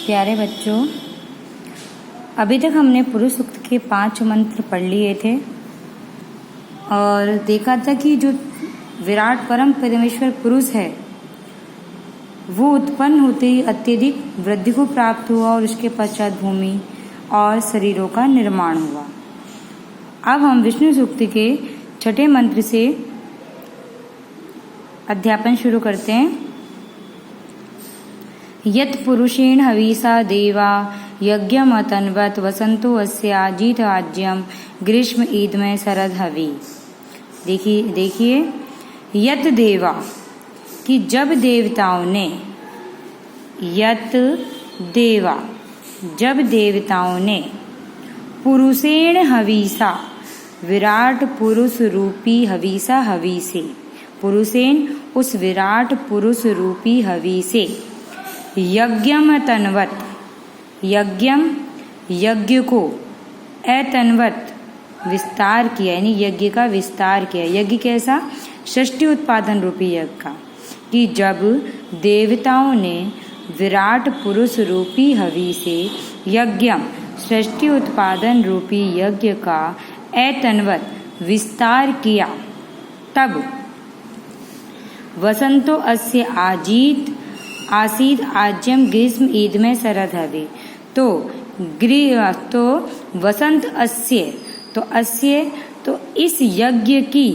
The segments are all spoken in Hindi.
प्यारे बच्चों, अभी तक हमने पुरुष सूक्त के 5 मंत्र पढ़ लिए थे और देखा था कि जो विराट परम परमेश्वर पुरुष है वो उत्पन्न होते ही अत्यधिक वृद्धि को प्राप्त हुआ और उसके पश्चात भूमि और शरीरों का निर्माण हुआ। अब हम विष्णु सूक्त के 6ठे मंत्र से अध्यापन शुरू करते हैं। यत् पुरुषेण हविषा देवा यज्ञमतन्वत् वसंतो अस्य आजीत आज्यम ग्रीष्म ईदमय शरद हवि। देखिए यत् देवा कि जब देवताओं ने, यत् देवा जब देवताओं ने पुरुषेण हविषा विराट पुरुष रूपी हविषा हवि से, पुरुषेण उस विराट पुरुष रूपी हवि से यज्ञम तन्वत, यज्ञम यज्ञ को अतन्वत विस्तार किया, यानी यज्ञ का विस्तार किया। यज्ञ कैसा? षष्ठी उत्पादन रूपी यज्ञ का। कि जब देवताओं ने विराट पुरुष रूपी हवि से यज्ञम षष्ठी उत्पादन रूपी यज्ञ का अतन्वत विस्तार किया, तब वसंतो अस्य आजीत आसीद आज्यम ग्रीष्म ईद में शरद हवि। तो वसंत अस्य, तो अस्य तो इस यज्ञ की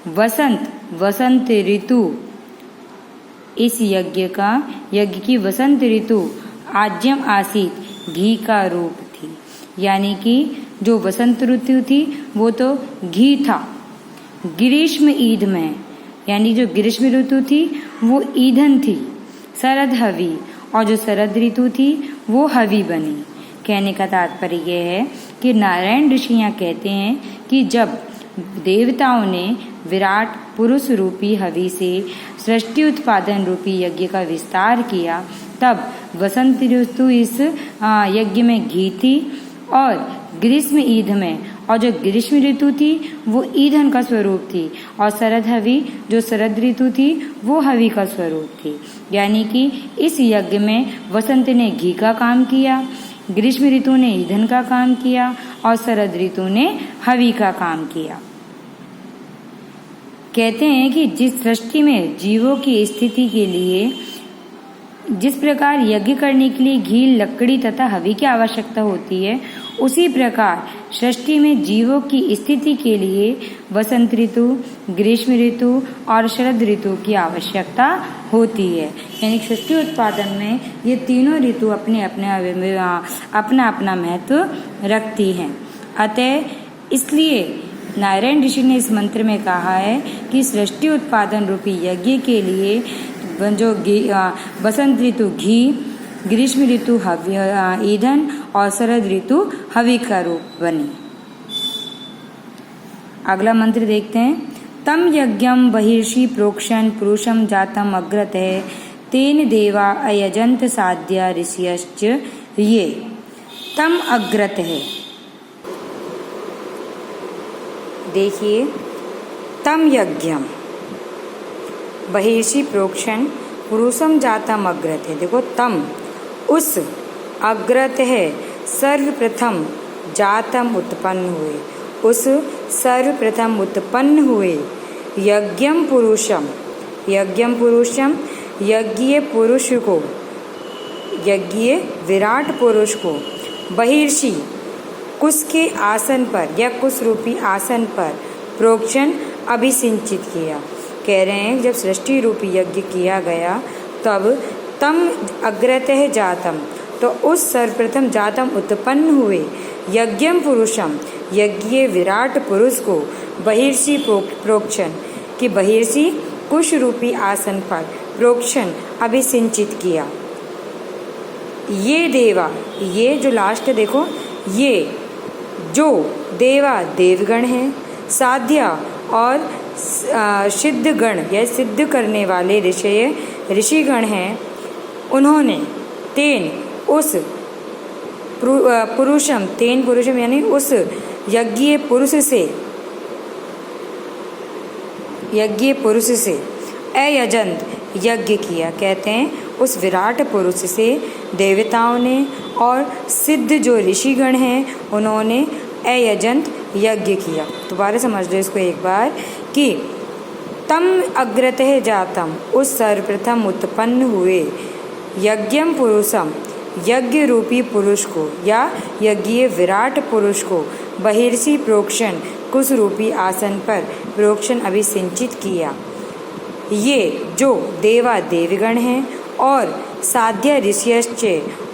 वसंत ऋतु, इस यज्ञ की वसंत ऋतु आज्यम आसीत घी का रूप थी। यानी कि जो वसंत ऋतु थी वो तो घी था। ग्रीष्म ईद में, यानी जो ग्रीष्म ऋतु थी वो ईंधन थी। शरद हवि, और जो शरद ऋतु थी वो हवि बनी। कहने का तात्पर्य यह है कि नारायण ऋषि यहाँ कहते हैं कि जब देवताओं ने विराट पुरुष रूपी हवि से सृष्टि उत्पादन रूपी यज्ञ का विस्तार किया, तब वसंत ऋतु इस यज्ञ में घी थी और ग्रीष्म ईद में, और जो ग्रीष्म ऋतु थी वो ईंधन का स्वरूप थी, और शरद हवि जो शरद ऋतु थी वो हवि का स्वरूप थी। यानी कि इस यज्ञ में वसंत ने घी का काम किया, ग्रीष्म ऋतु ने ईंधन का काम किया और शरद ऋतु ने हवि का काम किया। कहते हैं कि जिस सृष्टि में जीवों की स्थिति के लिए जिस प्रकार यज्ञ करने के लिए घी, लकड़ी तथा हवि की आवश्यकता होती है, उसी प्रकार सृष्टि में जीवों की स्थिति के लिए वसंत ऋतु, ग्रीष्म ऋतु और शरद ऋतु की आवश्यकता होती है। यानी सृष्टि उत्पादन में ये तीनों ऋतु अपना अपना महत्व रखती हैं। अतः इसलिए नारायण ऋषि ने इस मंत्र में कहा है कि सृष्टि उत्पादन रूपी यज्ञ के लिए जो वसंत ऋतु घी, ग्रीष्म ऋतु ईंधन और शरद ऋतु हवि का रूप बनी। अगला मंत्र देखते हैं। तम यज्ञम बहिर्षि प्रोक्षण पुरुषम जातम अग्रतः तेन देवा अयजंत साध्या ऋषियश्च ये। तम अग्रतः, देखिए तम यज्ञम बहिर्षि प्रोक्षण पुरुषम जातम अग्रत है। देखो तम उस, अग्रत है सर्वप्रथम, जातम उत्पन्न हुए, उस सर्वप्रथम उत्पन्न हुए, यज्ञम पुरुषम, यज्ञम पुरुषम यज्ञ पुरुष को, यज्ञ विराट पुरुष को, बहिर्षि कुश के आसन पर या कुश रूपी आसन पर प्रोक्षण अभिसिंचित किया। कह रहे हैं जब सृष्टि रूपी यज्ञ किया गया तब तम अग्रतः जातम, तो उस सर्वप्रथम जातम उत्पन्न हुए, यज्ञम पुरुषम यज्ञ विराट पुरुष को, बहिर्षि प्रोक्षण कि बहिर्षि कुश रूपी आसन पर प्रोक्षण अभिसिंचित किया। ये देवा, ये जो लास्ट देखो, ये जो देवा देवगण हैं, साध्या और सिद्ध गण या सिद्ध करने वाले ऋषिगण हैं, उन्होंने तेन उस पुरुषम, तेन पुरुषम यानी उस यज्ञ पुरुष से अयजंत यज्ञ किया। कहते हैं उस विराट पुरुष से देवताओं ने और सिद्ध जो ऋषिगण हैं उन्होंने अयजंत यज्ञ किया। दोबारा समझ लो इसको एक बार कि तम अग्रतः जातम, उस सर्वप्रथम उत्पन्न हुए यज्ञम पुरुषम, यज्ञ रूपी पुरुष को या यज्ञीय विराट पुरुष को बहिर्षि प्रोक्षण कुश रूपी आसन पर प्रोक्षण अभिसिंचित किया। ये जो देवा देवगण हैं और साध्य ऋषियश्च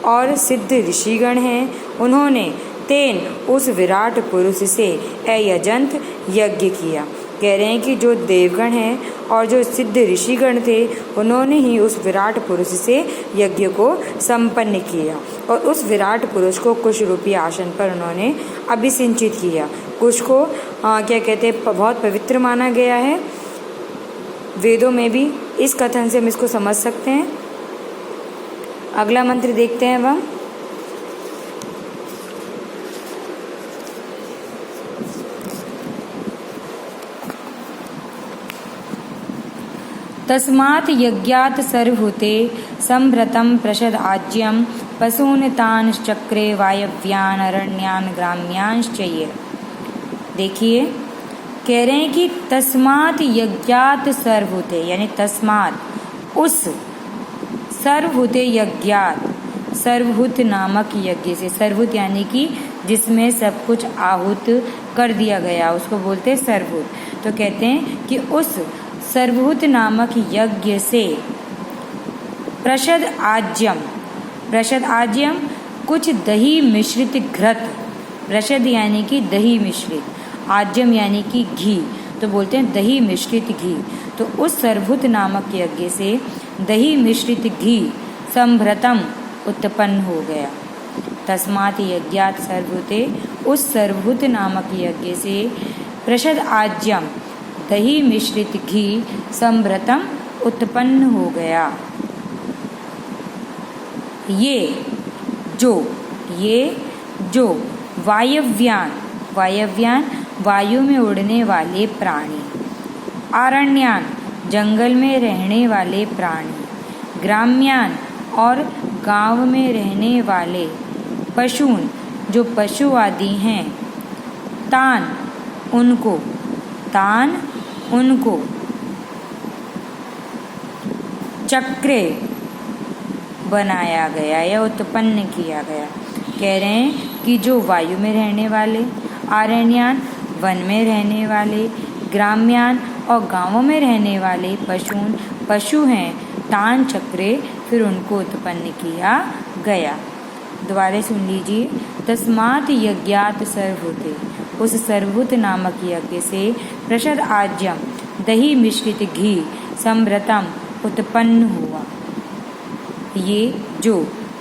और सिद्ध ऋषिगण हैं उन्होंने तेन उस विराट पुरुष से अयजंत यज्ञ किया। कह रहे हैं कि जो देवगण हैं और जो सिद्ध ऋषिगण थे उन्होंने ही उस विराट पुरुष से यज्ञ को संपन्न किया और उस विराट पुरुष को कुश रूपी आसन पर उन्होंने अभिसिंचित किया। कुश को क्या कहते हैं, बहुत पवित्र माना गया है वेदों में भी। इस कथन से हम इसको समझ सकते हैं। अगला मंत्र देखते हैं हम। तस्मात् यज्ञात् सर्वभूते संभृतं प्रषद आज्यम पशून् तान् चक्रे वायव्यान् अरण्यान् ग्राम्यांश्च ये। देखिए कह रहे हैं कि तस्मात् यज्ञात् सर्वभूते, यानी तस्मात् उस सर्वभूते यज्ञात्, सर्वभूत नामक यज्ञ से, सर्वभूत यानी कि जिसमें सब कुछ आहूत कर दिया गया उसको बोलते हैं सर्वभूत। तो कहते हैं कि उस सर्वभूत नामक यज्ञ से प्रषद आज्यम, प्रषद आज्यम कुछ दही मिश्रित घृत, प्रषद यानी कि दही मिश्रित, आज्यम यानी कि घी, तो बोलते हैं दही मिश्रित घी। तो उस सर्वभूत नामक यज्ञ से दही मिश्रित घी संभृतम उत्पन्न हो गया। तस्मात् यज्ञात् सर्वभूते, उस सर्वभूत नामक यज्ञ से प्रषद आज्यम दही मिश्रित घी संभृतम उत्पन्न हो गया। ये जो वायव्यान, वायव्यान वायु में उड़ने वाले प्राणी, आरण्यान जंगल में रहने वाले प्राणी, ग्राम्यान और गांव में रहने वाले, पशून जो पशु आदि हैं, तान उनको, तान उनको, चक्रे बनाया गया या उत्पन्न किया गया। कह रहे हैं कि जो वायु में रहने वाले, आरण्यान वन में रहने वाले, ग्राम्यान और गांवों में रहने वाले पशु हैं, तान चक्रे फिर उनको उत्पन्न किया गया। दोबारा सुन लीजिए। तस्मात् यज्ञात् सर्वभूते, उस सर्वभूत नामक यज्ञ से प्रषद आज्यम दही मिश्रित घी संभृतम उत्पन्न हुआ। ये जो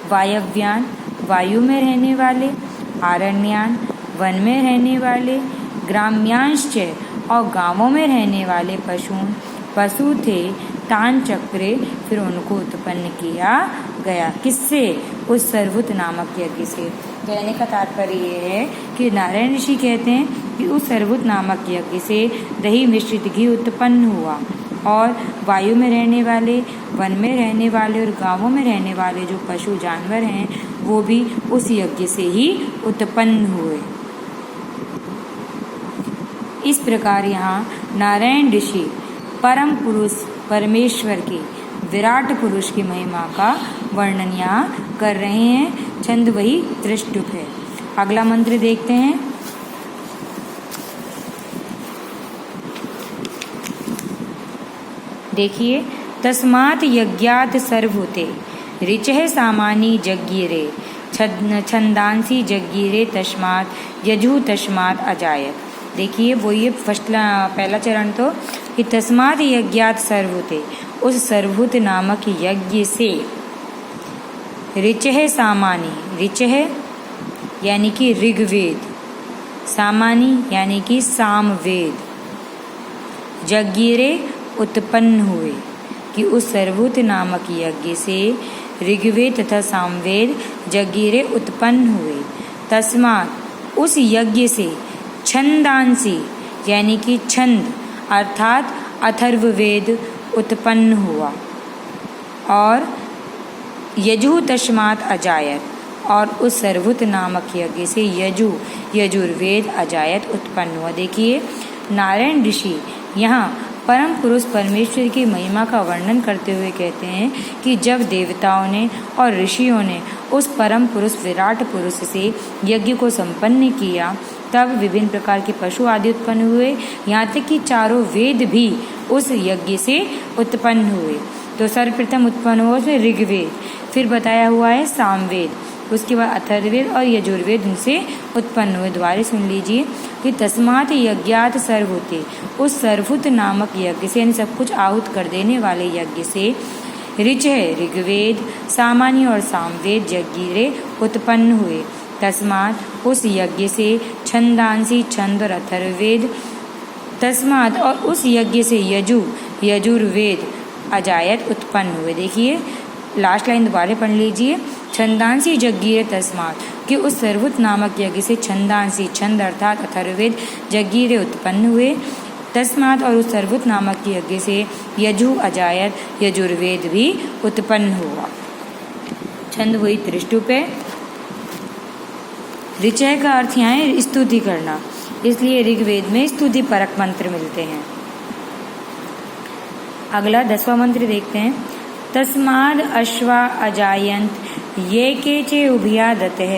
वायव्यान वायु में रहने वाले, आरण्यान वन में रहने वाले, ग्राम्यांश्च और गांवों में रहने वाले पशु थे, तान चक्रे फिर उनको उत्पन्न किया गया। किससे? उस सर्वभूत नामक यज्ञ से। कहने का तात्पर्य ये है कि नारायण ऋषि कहते हैं कि उस सर्वभूत नामक यज्ञ से दही मिश्रित घी उत्पन्न हुआ और वायु में रहने वाले, वन में रहने वाले और गांवों में रहने वाले जो पशु जानवर हैं वो भी उस यज्ञ से ही उत्पन्न हुए। इस प्रकार यहाँ नारायण ऋषि परम पुरुष परमेश्वर के विराट पुरुष की महिमा का वर्णन यहाँ कर रहे हैं। छंद वही त्रिष्टुप है। अगला मंत्र देखते हैं। देखिए, तस्मात् यज्ञात् सर्वभूते ऋचः सामानि जज्ञिरे छंदांसी जज्ञिरे तस्मात् यजु तस्मात् अजायत। देखिए वो ये पहला चरण तो कि तस्मात् यज्ञात् सर्वभूते, उस सर्वभूत नामक यज्ञ से ऋचः सामानि, ऋचः यानी कि ऋग्वेद, सामानि यानी कि सामवेद, जज्ञिरे उत्पन्न हुए, कि उस सर्वभूत नामक यज्ञ से ऋग्वेद तथा सामवेद जज्ञिरे उत्पन्न हुए। तस्मात् उस यज्ञ से छंदांसी यानी कि छंद अर्थात अथर्ववेद उत्पन्न हुआ और यजु तस्मात् अजायत, और उस सर्वभूत नामक यज्ञ से यजुर्वेद अजायत उत्पन्न हुआ। देखिए, नारायण ऋषि यहाँ परम पुरुष परमेश्वर की महिमा का वर्णन करते हुए कहते हैं कि जब देवताओं ने और ऋषियों ने उस परम पुरुष विराट पुरुष से यज्ञ को संपन्न किया, तब विभिन्न प्रकार के पशु आदि उत्पन्न हुए, यहाँ तक कि चारों वेद भी उस यज्ञ से उत्पन्न हुए। तो सर्वप्रथम उत्पन्न हुआ उसमें ऋग्वेद, फिर बताया हुआ है सामवेद, उसके बाद अथर्ववेद और यजुर्वेद उनसे उत्पन्न हुए। दोबारा सुन लीजिए कि तस्मात् यज्ञात सर्वभूते, उस सर्वभूत नामक यज्ञ से, यानी सब कुछ आहूत कर देने वाले यज्ञ से, ऋच है ऋग्वेद, सामान्य और सामवेद यज्ञ उत्पन्न हुए। तस्मात् उस यज्ञ से छंदांसी छंद और अथर्ववेद, तस्मात् और उस यज्ञ से यजुर्वेद अजायत उत्पन्न हुए। देखिए लास्ट लाइन दोबारा पढ़ लीजिए, छंदांसी यज्ञ तस्मात्, कि उस सर्वभूत नामक यज्ञ से छंदांसी छंद अर्थात अथर्ववेद यज्ञ उत्पन्न हुए। तस्मात् और उस सर्वभूत नामक यज्ञ से यजु अजायत यजुर्वेद भी उत्पन्न हुआ। छंद हुई त्रिष्टुप है। ऋचय का अर्थ यहाँ है स्तुति करना, इसलिए ऋग्वेद में स्तुति परक मंत्र मिलते हैं। अगला 10वां मंत्र देखते हैं। तस्माद् अश्वा अजायन्त ये केचे उभया दतः,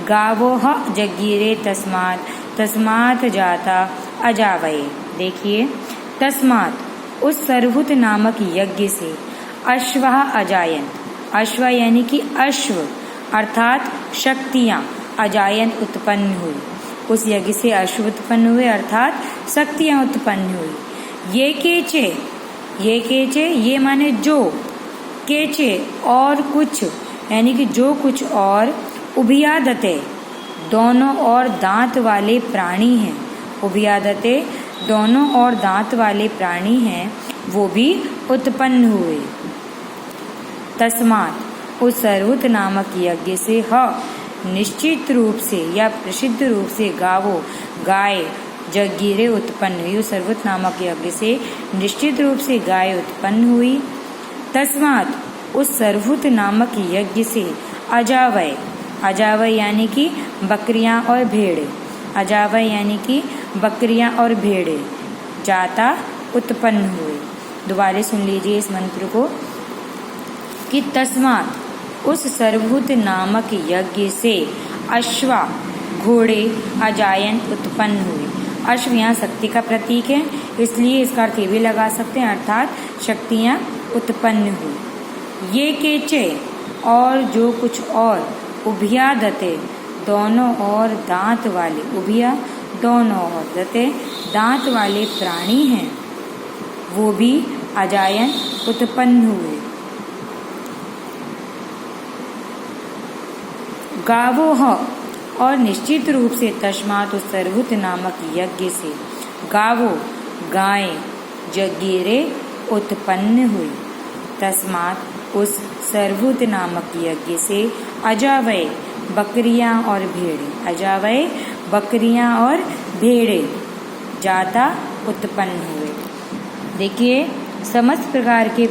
गावो ह जगीरे तस्मात् जाता अजावये। देखिए, तस्मात् उस सर्वभूत नामक यज्ञ से अश्वा अजायन्त, अश्व यानी कि अश्व अर्थात शक्तियाँ, अजायन्त उत्पन्न हुई। उस यज्ञ से अश्व उत्पन्न हुए अर्थात शक्तियाँ उत्पन्न हुई। ये केचे ये माने जो, केचे और कुछ यानी कि जो कुछ, और उभयादते दोनों और दांत वाले प्राणी हैं, उभयादते दोनों और दांत वाले प्राणी हैं, वो भी उत्पन्न हुए। तस्मात् उस सर्वभूत नामक यज्ञ से निश्चित रूप से या प्रसिद्ध रूप से गावो गाय जगीरे उत्पन्न हुई। उस सर्वभूत नामक यज्ञ से निश्चित रूप से गाय उत्पन्न हुई। तस्मात् उस सर्वभूत नामक यज्ञ से अजावय, अजावय यानी कि बकरियां और भेड़े, अजावय यानी कि बकरियां और भेड़े जाता उत्पन्न हुए। दोबारा सुन लीजिए इस मंत्र को कि तस्मात् उस सर्वभूत नामक यज्ञ से अश्वा घोड़े अजायन उत्पन्न हुए। अश्व यहाँ शक्ति का प्रतीक है, इसलिए इसका अर्थ भी लगा सकते हैं, अर्थात शक्तियाँ उत्पन्न हुई। ये केचे और जो कुछ और, उभया दते दोनों और दांत वाले, उभया दोनों और दते दांत वाले प्राणी हैं, वो भी अजायन उत्पन्न हुए। गावो ह और निश्चित रूप से तस्मात् उस सर्वभूत नामक यज्ञ से गावो गाय जगीरे उत्पन्न हुई। तस्मात् उस सर्वभूत नामक यज्ञ से अजावय बकरियां और भेड़े, अजावय बकरियां और भेड़े जाता उत्पन्न हुए। देखिए, समस्त प्रकार के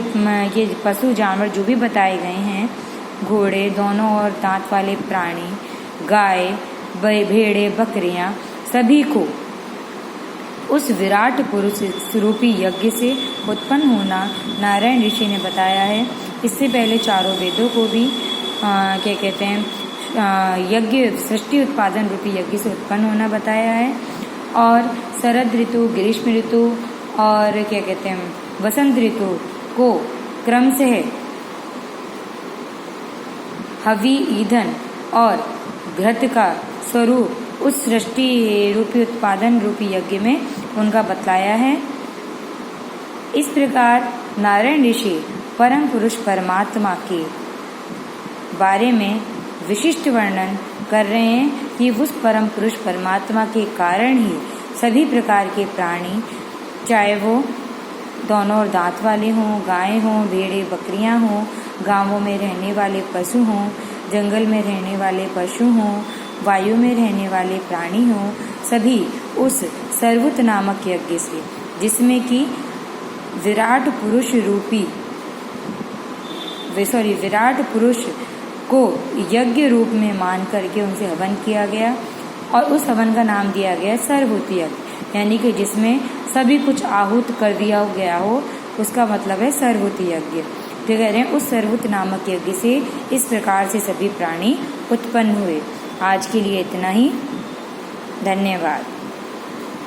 ये पशु जानवर जो भी बताए गए हैं, घोड़े दोनों और दांत वाले प्राणी, गाय भेड़े बकरियां, सभी को उस विराट पुरुष रूपी यज्ञ से उत्पन्न होना नारायण ऋषि ने बताया है। इससे पहले चारों वेदों को भी क्या कहते हैं, यज्ञ सृष्टि उत्पादन रूपी यज्ञ से उत्पन्न होना बताया है। और शरद ऋतु, ग्रीष्म ऋतु और क्या कहते हैं वसंत ऋतु को क्रमशः हवि, ईंधन और घृत का स्वरूप उस सृष्टि रूपी उत्पादन रूपी यज्ञ में उनका बतलाया है। इस प्रकार नारायण ऋषि परम पुरुष परमात्मा के बारे में विशिष्ट वर्णन कर रहे हैं कि उस परम पुरुष परमात्मा के कारण ही सभी प्रकार के प्राणी, चाहे वो दोनों और दांत वाले हों, गाय हों, भेड़े बकरियां हों, गांवों में रहने वाले पशु हों, जंगल में रहने वाले पशु हों, वायु में रहने वाले प्राणी हों, सभी उस सर्वभूत नामक यज्ञ से, जिसमें कि विराट पुरुष रूपी विराट पुरुष को यज्ञ रूप में मान करके उनसे हवन किया गया और उस हवन का नाम दिया गया सर्वहूति यज्ञ, यानी कि जिसमें सभी कुछ आहूत कर दिया गया हो, उसका मतलब है सर्वहूति यज्ञ। तो कह रहे हैं उस सर्वहूत नामक यज्ञ से इस प्रकार से सभी प्राणी उत्पन्न हुए। आज के लिए इतना ही, धन्यवाद।